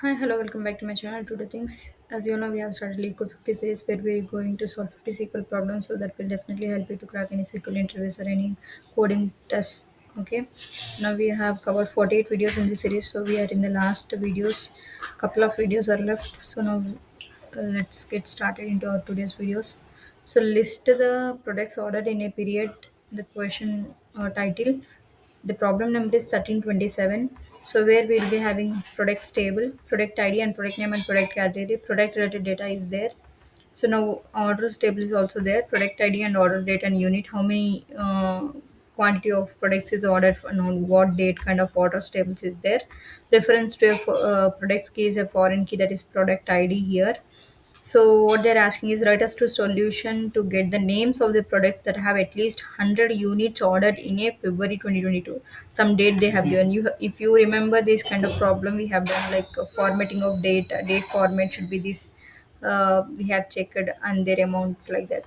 Hi, hello, welcome back to my channel. Today things, as you know, we have started Lead Code 50 series where we're going to solve 50 SQL problems, so that will definitely help you to crack any SQL interviews or any coding tests. Okay, now we have covered 48 videos in this series, so we are in the last videos. Couple of videos are left, so now let's get started into our today's videos. So list the products ordered in a period. The question title, the problem number is 1327. So where we'll be having products table, product ID and product name and product category. Product related data is there. So now orders table is also there. Product ID and order date and unit. How many quantity of products is ordered and on what date kind of orders tables is there. Reference to a products key is a foreign key, that is product ID here. So what they're asking is write us to solution to get the names of the products that have at least 100 units ordered in a February 2022. Some date they have given you. If you remember this kind of problem, we have done like formatting of date. Date format should be this. We have checked and their amount like that.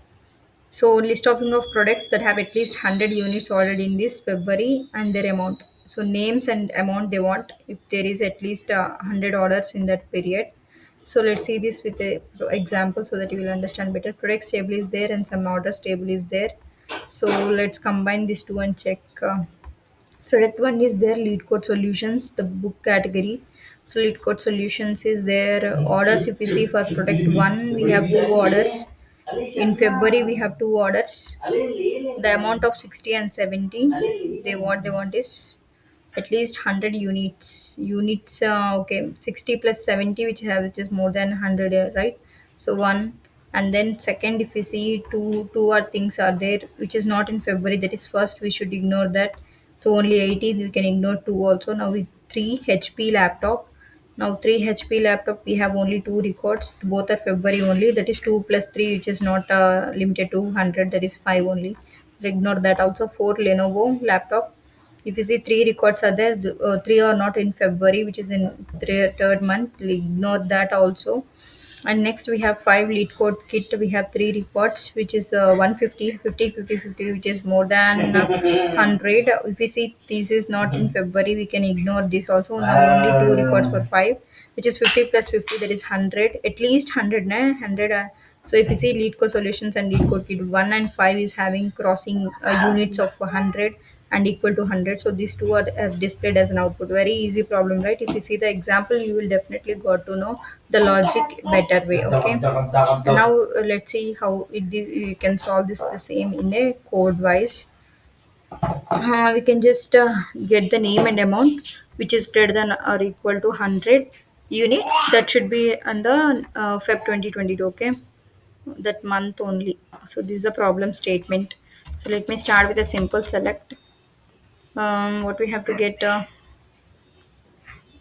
So list of products that have at least 100 units ordered in this February and their amount. So names and amount they want if there is at least 100 orders in that period. So let's see this with a example so that you will understand better. Products table is there and some orders table is there. So let's combine these two and check. Product one is there, lead code solutions, the book category. So lead code solutions is there. Orders, if we see for product one, we have two orders. In February, we have two orders. The amount of 60 and 70. They want is at least 100 units. Okay, 60 plus 70, which is more than 100, right? So one, and then second, if you see two are things are there which is not in February, that is first we should ignore that. So only 80, we can ignore two also. Now with 3 HP laptop, now 3 HP laptop, we have only two records, both are February only, that is 2 plus 3, which is not limited to 100, that is 5 only. Ignore that also. 4 Lenovo laptop, if you see three records are there, three are not in February, which is in third month. Ignore that also. And next we have five lead code kit. We have three records, which is 150, 50, 50, 50, which is more than 100. If we see this is not in February, we can ignore this also. Now only two records for five, which is 50 plus 50, that is 100. At least 100, nah? 100. So if you see lead code solutions and lead code kit 1 and 5 is having crossing units of 100 and equal to 100. So these two are displayed as an output. Very easy problem, right? If you see the example, you will definitely got to know the logic better way. Okay, now let's see how you can solve this the same in a code wise. We can just get the name and amount which is greater than or equal to 100 units. That should be on the Feb 2022. Okay, that month only. So this is the problem statement. So let me start with a simple select. What we have to get,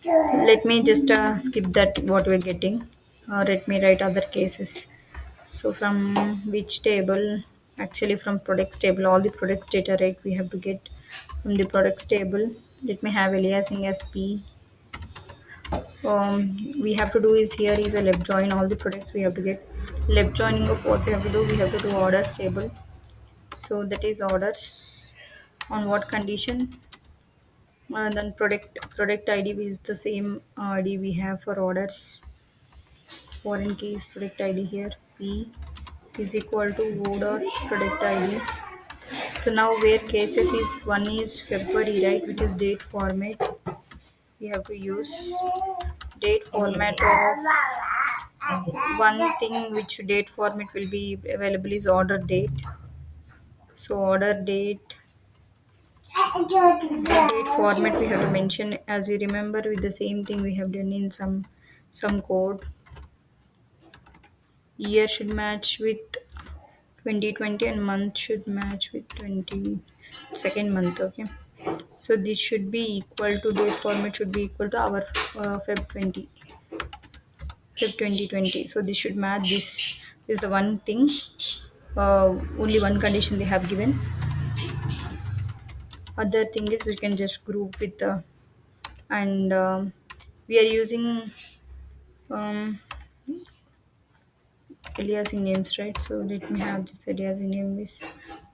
let me just skip that what we're getting. Let me write other cases. So from which table, actually from products table, all the products data, right, we have to get from the products table. Let me have aliasing as P. We have to do is here is a left join all the products we have to get. Left joining of what we have to do, we have to do orders table. So that is orders on what condition. Then product ID is the same ID we have for orders. Foreign key is product ID here. P is equal to O dot product ID. So now where cases is one is February, right, which is date format. We have to use date format of one thing which date format will be available is order date. So order date date format we have to mention, as you remember with the same thing we have done in some code. Year should match with 2020 and month should match with 22nd month. Okay, so this should be equal to date format should be equal to our Feb 2020. So this should match this. Is the one thing, only one condition they have given. Other thing is we can just group with and we are using um, aliasing names, right? So let me have this aliasing name is,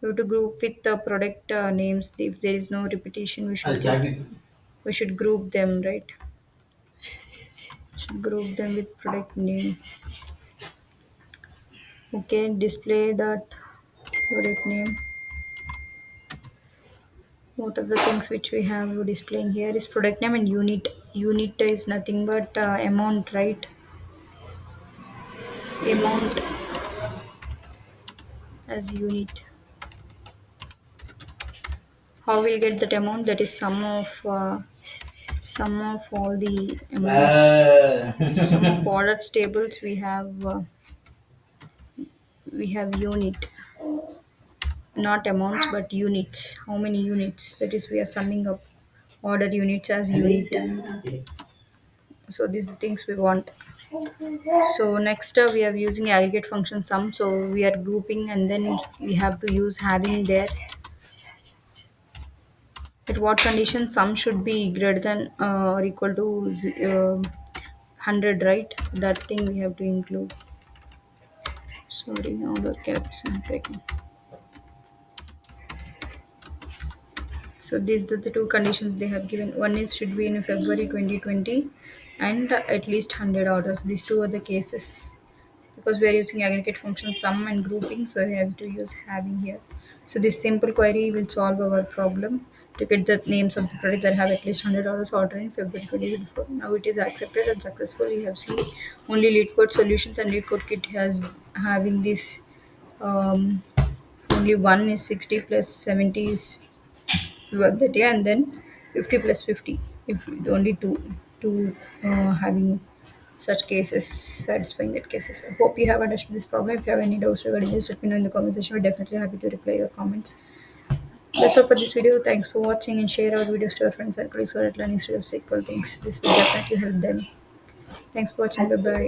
we have to group with the product names. If there is no repetition, we should group them, right? Group them with product name. Okay, display that product name. What are the things which we have displaying here is product name and unit. Unit is nothing but amount, right? Amount as unit. How we'll get that amount? That is sum of all the amounts. Sum of orders tables we have unit, not amounts but units. How many units? That is we are summing up order units as unit. So these are things we want. So next we are using aggregate function sum. So we are grouping and then we have to use having there. At what condition sum should be greater than or equal to 100, right? That thing we have to include. Sorry, now the caps I'm taking. So these are the two conditions they have given. One is should be in February 2020 and at least 100 orders. These two are the cases. Because we are using aggregate function sum and grouping, so we have to use having here. So this simple query will solve our problem to get the names of the product that have at least $100 order in February 2024. Now it is accepted and successful. We have seen only lead code solutions and lead code kit has having this. Um, Only one is 60 plus 70 is work that year, and then 50 plus 50 if only two having such cases, satisfying that cases. I hope you have understood this problem. If you have any doubts regarding this, let me know in the comment section. We're definitely happy to reply your comments. That's all for this video. Thanks for watching and share our videos to your friends and colleagues who are at learning state of SQL things. This will definitely help them. Thanks for watching. Bye bye.